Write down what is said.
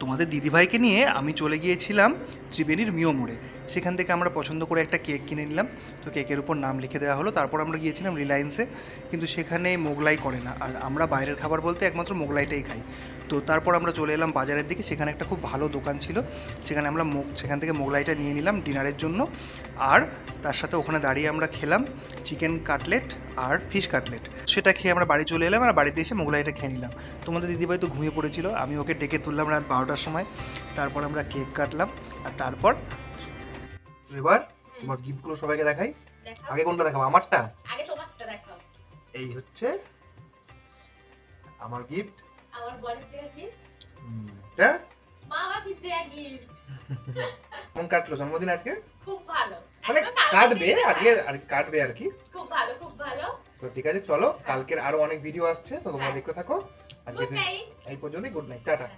তোমাদের দিদিভাইকে নিয়ে আমি চলে গিয়েছিলাম ত্রিবেণীর মিও মোড়ে। সেখান থেকে আমরা পছন্দ করে একটা কেক কিনে নিলাম। তো কেকের উপর নাম লিখে দেওয়া হলো। তারপর আমরা গিয়েছিলাম রিলায়েন্সে, কিন্তু সেখানে মোগলাই করে না, আর আমরা বাইরের খাবার বলতে একমাত্র মোগলাইটাই খাই। তো তারপর আমরা চলে এলাম বাজারের দিকে। সেখানে একটা খুব ভালো দোকান ছিল, সেখানে আমরা সেখান থেকে মোগলাইটা নিয়ে নিলাম ডিনারের জন্য। আর তার সাথে ওখানে দাঁড়িয়ে আমরা খেলাম চিকেন কাটলেট আর ফিশ কাটলেট। সেটা খেয়ে আমরা বাড়ি চলে এলাম, আর বাড়িতে এসে মোগলাইটা খেয়ে নিলাম। তোমাদের দিদিভাই তো ঘুমিয়ে পড়েছিল, আমি ওকে ডেকে তুললাম রাত 12টার সময়। তারপর আমরা কেক কাটলাম, আর তারপর এবার তোমার গিফটগুলো সবাইকে দেখাই। আগে কোনটা দেখাবো? আমারটা? আগে তোমারটা দেখাও। এই হচ্ছে আমার গিফট। আমার বলের দেয়া গিফট। এটা মামা কি দেয়া গিফট। কেমন কাটলো জন্মদিন আজকে? খুব ভালো। মানে কাটবে আজকে, আর কাটবে আর কি। খুব ভালো, খুব ভালো। তো ঠিক আছে, চলো কালকের আরো অনেক ভিডিও আসছে, তো তোমরা দেখতে থাকো। আজকে গুড নাইট। এই পর্যন্তই। Good night, tata.